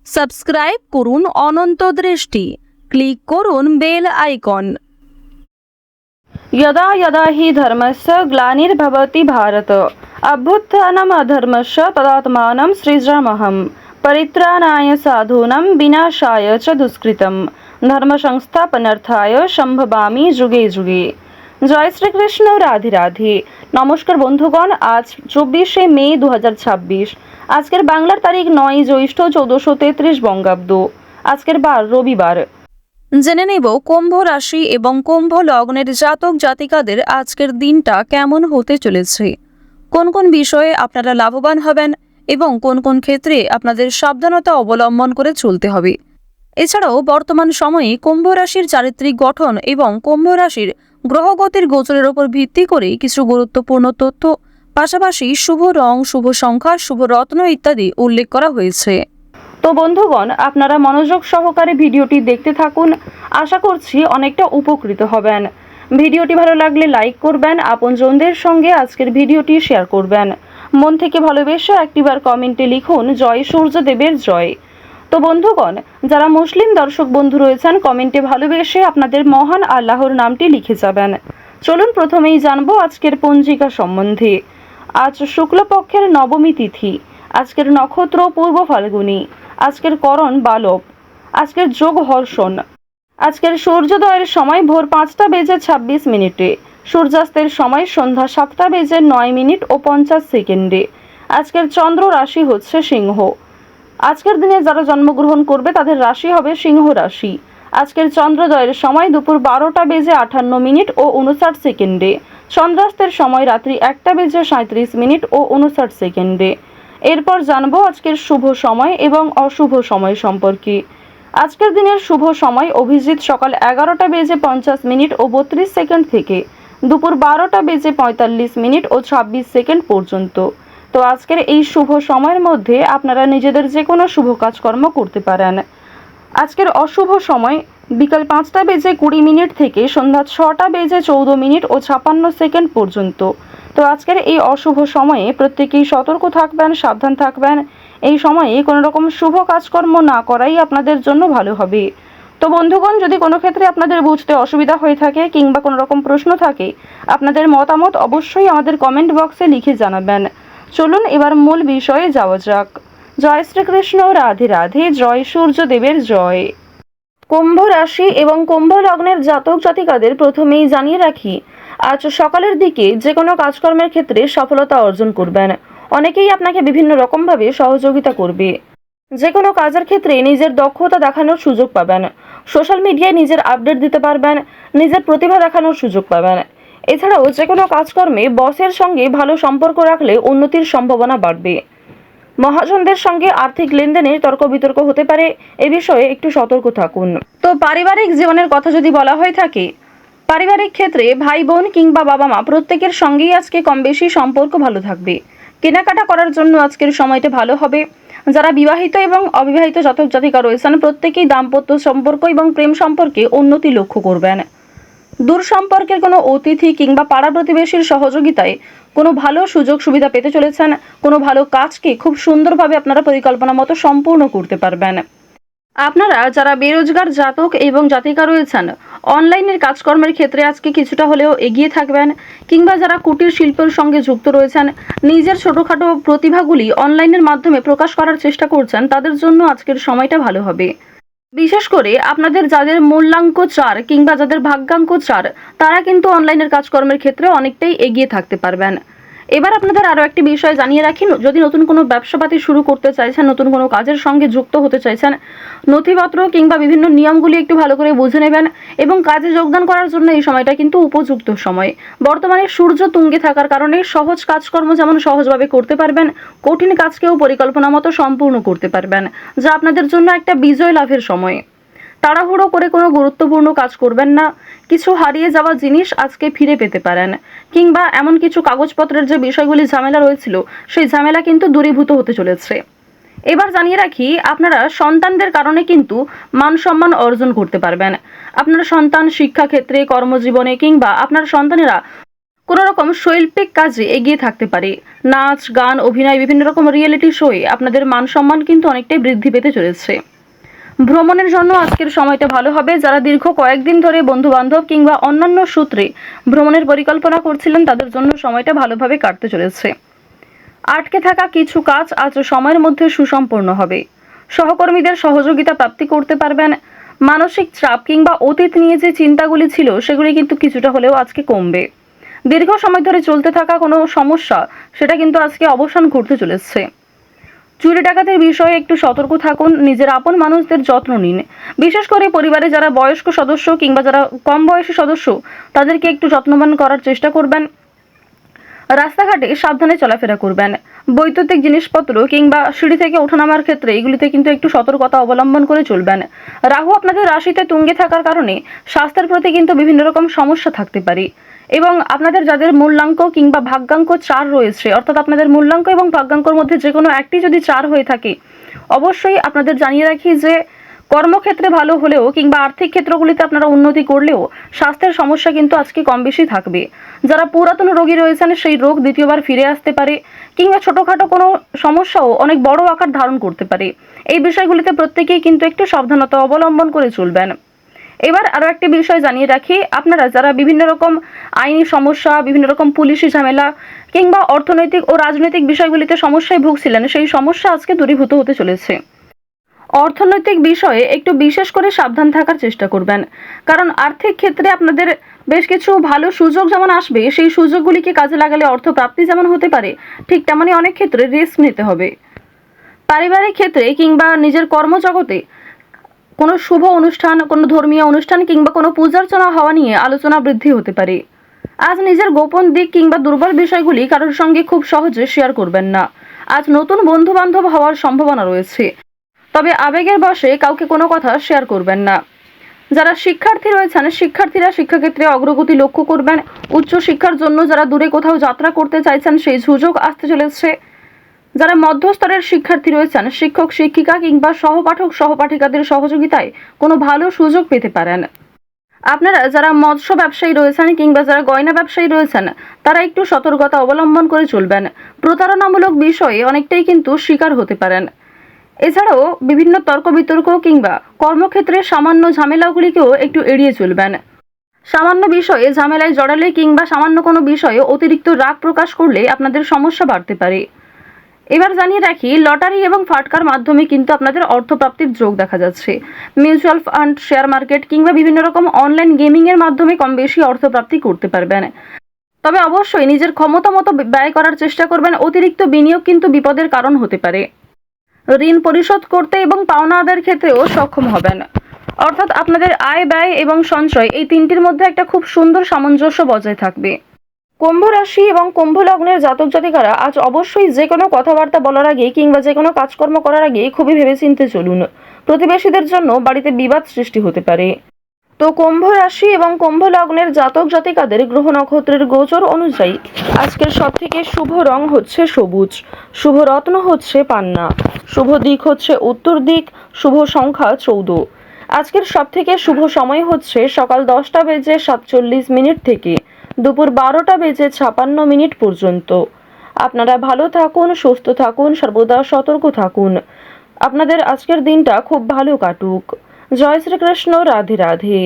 Subscribe করুন অনন্ত দৃষ্টি, click করুন বেল আইকন। यदा यदा हि धर्मस्य ग्लानिर्भवति भारत अभ्युत्थानम् अधर्मस्य तदात्मानं सृजाम्यहं परित्राणाय साधूनां विनाशाय च दुष्कृतं धर्म संस्थापनार्थाय সম্ভবামি যুগে যুগে। জয় শ্রীকৃষ্ণ, রাধে রাধে। নমস্কার বন্ধুগণ, আজ 24শে মে 2026। আজকের বাংলার তারিখ 9 জ্যৈষ্ঠ 1433 বঙ্গাব্দ। আজকের বার রবিবার। জেনে নেব কুম্ভ রাশি এবং কুম্ভ লগ্নের জাতক জাতিকাদের আজকের দিনটা কেমন হতে চলেছে, কোন কোন বিষয়ে আপনারা লাভবান হবেন এবং কোন কোন ক্ষেত্রে আপনাদের সাবধানতা অবলম্বন করে চলতে হবে। এছাড়াও বর্তমান সময়ে কুম্ভ রাশির চারিত্রিক গঠন এবং কুম্ভ রাশির গ্রহগতির গোচরের উপর ভিত্তি করে কিছু গুরুত্বপূর্ণ তথ্য, পাশাপাশি শুভ রং, শুভ সংখ্যা, শুভ রত্ন ইত্যাদি উল্লেখ করা হয়েছে। তো বন্ধুগণ, আপনারা মনোযোগ সহকারে ভিডিওটি দেখতে থাকুন। আশা করছি অনেকটা উপকৃত হবেন। ভিডিওটি ভালো লাগলে লাইক করবেন, আপনজনদের সঙ্গে আজকের ভিডিওটি শেয়ার করবেন। মন থেকে ভালোবেসে একটিবার কমেন্টে লিখুন জয় সূর্যদেবের জয়। তো বন্ধুগণ, যারা মুসলিম দর্শক বন্ধু রয়েছেন, কমেন্টে ভালোবেসে আপনাদের মহান আল্লাহর নামটি লিখে যাবেন। চলুন প্রথমেই জানবো আজকের পঞ্জিকা সম্বন্ধে। আজ শুক্লপক্ষের নবমী তিথি। আজকের নক্ষত্র পূর্ব ফাল্গুনী। আজকের করণ বালব। আজকের যোগ হর্ষণ। আজকের সূর্যোদয়ের সময় ভোর 5টা বেজে 26 মিনিটে। সূর্যাস্তের সময় সন্ধ্যা 7টা বেজে 9 মিনিট ও 50 সেকেন্ডে। আজকের চন্দ্র রাশি হচ্ছে সিংহ। আজকের দিনে যারা জন্মগ্রহণ করবে তাদের রাশি হবে সিংহ রাশি। আজকের চন্দ্রোদয়ের সময় দুপুর 12টা বেজে 58 মিনিট ও 59 সেকেন্ডে। চন্দ্রাস্তের সময় রাত্রি 1টা বেজে 37 মিনিট ও 59 সেকেন্ডে। এরপর জানবো আজকের শুভ সময় এবং অশুভ সময় সম্পর্কে। আজকের দিনের শুভ সময় অভিজিৎ সকাল 11টা বেজে 50 মিনিট ও 32 সেকেন্ড থেকে দুপুর 12টা বেজে 45 মিনিট ও 26 সেকেন্ড পর্যন্ত। তো আজকের এই শুভ সময়ের মধ্যে আপনারা নিজেদের যে কোনো শুভ কাজকর্ম করতে পারেন। আজকের অশুভ সময় বিকাল 5টা বেজে 20 মিনিট থেকে সন্ধ্যা 6টা বেজে 14 মিনিট ও 56 সেকেন্ড পর্যন্ত। তো আজকের এই অশুভ সময়ে প্রত্যেকেই সতর্ক থাকবেন, সাবধান থাকবেন। এই সময়ে কোনো রকম শুভ কাজকর্ম না করাই আপনাদের জন্য ভালো হবে। তো বন্ধুগণ, যদি কোনো ক্ষেত্রে আপনাদের বুঝতে অসুবিধা হয়ে থাকে কিংবা কোনো রকম প্রশ্ন থাকে, আপনাদের মতামত অবশ্যই আমাদের কমেন্ট বক্সে লিখে জানাবেন। চলুন এবার মূল বিষয়ে যাওয়া যাক। জয় শ্রীকৃষ্ণ, রাধে রাধে। জয় সূর্যদেবের জয়। কুম্ভ রাশি এবং কুম্ভ লগ্নের জাতক জাতিকাদের প্রথমেই জানিয়ে রাখি, আজ সকালের দিকে যে কোনো কাজকর্মের ক্ষেত্রে সফলতা অর্জন করবেন। অনেকেই আপনাকে বিভিন্ন রকমভাবে সহযোগিতা করবে। যে কোনো কাজের ক্ষেত্রে নিজের দক্ষতা দেখানোর সুযোগ পাবেন। সোশ্যাল মিডিয়ায় নিজের আপডেট দিতে পারবেন, নিজের প্রতিভা দেখানোর সুযোগ পাবেন। এছাড়াও যে কোনো কাজকর্মে বসের সঙ্গে ভালো সম্পর্ক রাখলে উন্নতির সম্ভাবনা বাড়বে। মহাজনদের সঙ্গে আর্থিক লেনদেনের তর্ক বিতর্ক হতে পারে, এ বিষয়ে একটু সতর্ক থাকুন। তো পারিবারিক জীবনের কথা যদি বলা হয়ে থাকে, পারিবারিক ক্ষেত্রে ভাই বোন কিংবা বাবা মা প্রত্যেকের সঙ্গেই আজকে কম বেশি সম্পর্ক ভালো থাকবে। কেনাকাটা করার জন্য আজকের সময়টা ভালো হবে। যারা বিবাহিত এবং অবিবাহিত জাতক জাতিকা রয়েছেন প্রত্যেকেই দাম্পত্য সম্পর্ক এবং প্রেম সম্পর্কে উন্নতি লক্ষ্য করবেন। দূর সম্পর্কের কোনো অতিথি কিংবা পাড়া প্রতিবেশীর সহযোগিতায় কোনো ভালো সুযোগ সুবিধা পেতে চলেছেন। কোনো ভালো কাজকে খুব সুন্দরভাবে আপনারা পরিকল্পনা মতো সম্পূর্ণ করতে পারবেন। আপনারা যারা বেরোজগার জাতক এবং জাতিকা রয়েছেন, অনলাইনের কাজকর্মের ক্ষেত্রে আজকে কিছুটা হলেও এগিয়ে থাকবেন। কিংবা যারা কুটির শিল্পের সঙ্গে যুক্ত রয়েছেন, নিজের ছোটোখাটো প্রতিভাগুলি অনলাইনের মাধ্যমে প্রকাশ করার চেষ্টা করছেন, তাদের জন্য আজকের সময়টা ভালো হবে। বিশেষ করে আপনাদের যাদের মূল্যাঙ্ক 4 কিংবা যাদের ভাগ্যাঙ্ক 4, তারা কিন্তু অনলাইনের কাজকর্মের ক্ষেত্রে অনেকটাই এগিয়ে থাকতে পারবেন। এবার আপনাদের আরও একটি বিষয় জানিয়ে রাখি, যদি নতুন কোনো ব্যবসাপাতি শুরু করতে চাইছেন, নতুন কোনো কাজের সঙ্গে যুক্ত হতে চাইছেন, নথিপত্র কিংবা বিভিন্ন নিয়মগুলি একটু ভালো করে বুঝে নেবেন এবং কাজে যোগদান করার জন্য এই সময়টা কিন্তু উপযুক্ত সময়। বর্তমানে সূর্য তুঙ্গে থাকার কারণে সহজ কাজকর্ম যেমন সহজভাবে করতে পারবেন, কঠিন কাজকেও পরিকল্পনা মতো সম্পূর্ণ করতে পারবেন, যা আপনাদের জন্য একটা বিজয় লাভের সময়। তাড়াহুড়ো করে কোনো গুরুত্বপূর্ণ কাজ করবেন না। কিছু হারিয়ে যাওয়া জিনিস আজকে ফিরে পেতে পারেন, কিংবা এমন কিছু কাগজপত্রের যে বিষয়গুলি ঝামেলা রয়েছিল, সেই ঝামেলা কিন্তু দূরীভূত হতে চলেছে। এবার জানিয়ে রাখি, আপনারা সন্তানদের কারণে কিন্তু মান সম্মান অর্জন করতে পারবেন। আপনার সন্তান শিক্ষাক্ষেত্রে, কর্মজীবনে কিংবা আপনার সন্তানেরা কোনো রকম শৈল্পিক কাজে এগিয়ে থাকতে পারে। নাচ, গান, অভিনয়, বিভিন্ন রকম রিয়েলিটি শোয়ে আপনাদের মান সম্মান কিন্তু অনেকটাই বৃদ্ধি পেতে চলেছে। ভ্রমণের জন্য আজকের সময়টা ভালো হবে। যারা দীর্ঘ কয়েকদিন ধরে বন্ধু বান্ধব কিংবা অন্যান্য সূত্রে ভ্রমণের পরিকল্পনা করছিলেন, তাদের জন্য সময়টা ভালোভাবে কাটতে চলেছে। আটকে থাকা কিছু কাজ আজ সময়ের মধ্যে সুসম্পন্ন হবে। সহকর্মীদের সহযোগিতা প্রাপ্তি করতে পারবেন। মানসিক চাপ কিংবা অতীত নিয়ে যে চিন্তাগুলি ছিল সেগুলি কিন্তু কিছুটা হলেও আজকে কমবে। দীর্ঘ সময় ধরে চলতে থাকা কোনো সমস্যা সেটা কিন্তু আজকে অবসান ঘটতে চলেছে। চুরি ডাকাতির বিষয়ে একটু সতর্ক থাকুন। নিজের আপন মানুষদের যত্ন নিন। বিশেষ করে পরিবারে যারা বয়স্ক সদস্য কিংবা যারা কম বয়সী সদস্য, তাদেরকে একটু যত্নবান করার চেষ্টা করবেন। রাস্তাঘাটে সাবধানে চলাফেরা করবেন। বৈদ্যুতিক জিনিসপত্র কিংবা সিঁড়ি থেকে ওঠানামার ক্ষেত্রে এগুলিতে কিন্তু একটু সতর্কতা অবলম্বন করে চলবেন। রাহু আপনাদের রাশিতে তুঙ্গে থাকার কারণে স্বাস্থ্যের প্রতি কিন্তু বিভিন্ন রকম সমস্যা থাকতে পারে। এবং আপনাদের যাদের মূল্যাঙ্ক কিংবা ভাগ্যাঙ্ক 4 রয়েছে, অর্থাৎ আপনাদের মূল্যাঙ্ক এবং ভাগ্যাঙ্কর মধ্যে যে কোনো একটি যদি 4 হয়ে থাকে, অবশ্যই আপনাদের জানিয়ে রাখি যে কর্মক্ষেত্রে ভালো হলেও কিংবা আর্থিক ক্ষেত্রগুলিতে আপনারা উন্নতি করলেও স্বাস্থ্যের সমস্যা কিন্তু আজকে কম বেশি থাকবে। যারা পুরাতন রোগী রয়েছেন সেই রোগ দ্বিতীয়বার ফিরে আসতে পারে কিংবা ছোটোখাটো কোনো সমস্যাও অনেক বড় আকার ধারণ করতে পারে। এই বিষয়গুলিতে প্রত্যেকেই কিন্তু একটু সাবধানতা অবলম্বন করে চলবেন। এবার আরও একটি বিষয় জানিয়ে রাখি, আপনারা যারা বিভিন্ন রকম আইনি সমস্যা, বিভিন্ন রকম পুলিশি ঝামেলা কিংবা অর্থনৈতিক ও রাজনৈতিক বিষয়গুলিতে সমস্যায় ভুগছিলেন, সেই সমস্যা আজকে দূরীভূত হতে চলেছে। অর্থনৈতিক বিষয়ে একটু বিশেষ করে সাবধান থাকার চেষ্টা করবেন, কারণ আর্থিক ক্ষেত্রে আপনাদের বেশ কিছু ভালো সুযোগ যেমন আসবে, সেই সুযোগগুলিকে কাজে লাগালে অর্থ প্রাপ্তি যেমন হতে পারে, ঠিক তেমনই অনেক ক্ষেত্রে রিস্ক নিতে হবে। পারিবারিক ক্ষেত্রে কিংবা নিজের কর্মজগতে কোনো শুভ অনুষ্ঠান, কোনো ধর্মীয় অনুষ্ঠান কিংবা কোনো পূজার্চনা হওয়া নিয়ে আলোচনা বৃদ্ধি হতে পারে। আজ নিজের গোপন দিক কিংবা দুর্বল বিষয়গুলি কারোর সঙ্গে খুব সহজে শেয়ার করবেন না। আজ নতুন বন্ধু বান্ধব হওয়ার সম্ভাবনা রয়েছে, তবে আবেগের বশে কাউকে কোনো কথা শেয়ার করবেন না। যারা শিক্ষার্থী রয়েছেন, শিক্ষার্থীরা শিক্ষাক্ষেত্রে অগ্রগতি লক্ষ্য করবেন। উচ্চ শিক্ষার জন্য যারা দূরে কোথাও যাত্রা করতে চাইছেন, সেই সুযোগ আসতে চলেছে। যারা মধ্যস্তরের শিক্ষার্থী রয়েছেন, শিক্ষক শিক্ষিকা কিংবা সহপাঠক সহপাঠিকাদের সহযোগিতায় কোনো ভালো সুযোগ পেতে পারেন। আপনারা যারা মৎস্য ব্যবসায়ী রয়েছেন কিংবা যারা গয়না ব্যবসায়ী রয়েছেন, তারা একটু সতর্কতা অবলম্বন করে চলবেন। প্রতারণামূলক বিষয়ে অনেকটাই কিন্তু শিকার হতে পারেন। এছাড়াও বিভিন্ন তর্ক বিতর্ক কিংবা কর্মক্ষেত্রে সামান্য ঝামেলাগুলিকেও একটু এড়িয়ে চলবেন। সামান্য বিষয়ে ঝামেলায় জড়ালে কিংবা সামান্য কোনো বিষয়ে অতিরিক্ত রাগ প্রকাশ করলে আপনাদের সমস্যা বাড়তে পারে। এবার জানিয়ে রাখি, লটারি এবং ফাটকার মাধ্যমে কিন্তু আপনাদের অর্থপ্রাপ্তির যোগ দেখা যাচ্ছে। মিউচুয়াল ফান্ড, শেয়ার মার্কেট কিংবা বিভিন্ন রকম অনলাইন গেমিংয়ের মাধ্যমে কম বেশি অর্থপ্রাপ্তি করতে পারবেন। তবে অবশ্যই নিজের ক্ষমতা মতো ব্যয় করার চেষ্টা করবেন। অতিরিক্ত বিনিয়োগ কিন্তু বিপদের কারণ হতে পারে। ঋণ পরিশোধ করতে এবং পাওনা আদায়ের ক্ষেত্রেও সক্ষম হবেন। অর্থাৎ আপনাদের আয়, ব্যয় এবং সঞ্চয় এই তিনটির মধ্যে একটা খুব সুন্দর সামঞ্জস্য বজায় থাকবে। কুম্ভ রাশি এবং কুম্ভ লগ্নের জাতক জাতিকারা আজ অবশ্যই যে কোনো কথাবার্তা বলার আগে কিংবা যে কোনো কাজকর্ম করার আগে খুবই ভেবেচিন্তে চলুন। প্রতিবেশীদের জন্য বাড়িতে বিবাদ সৃষ্টি হতে পারে। তো কুম্ভ রাশি এবং কুম্ভ লগ্নের জাতক জাতিকাদের গ্রহ নক্ষত্রের গোচর অনুযায়ী আজকের সবথেকে শুভ রং হচ্ছে সবুজ, শুভ রত্ন হচ্ছে পান্না, শুভ দিক হচ্ছে উত্তর দিক, শুভ সংখ্যা 14। আজকের সবথেকে শুভ সময় হচ্ছে সকাল 10:47 থেকে দুপুর 12:56 পর্যন্ত। আপনারা ভালো থাকুন, সুস্থ থাকুন, সর্বদা সতর্ক থাকুন। আপনাদের আজকের দিনটা খুব ভালো কাটুক। জয় শ্রীকৃষ্ণ। রাধে রাধে।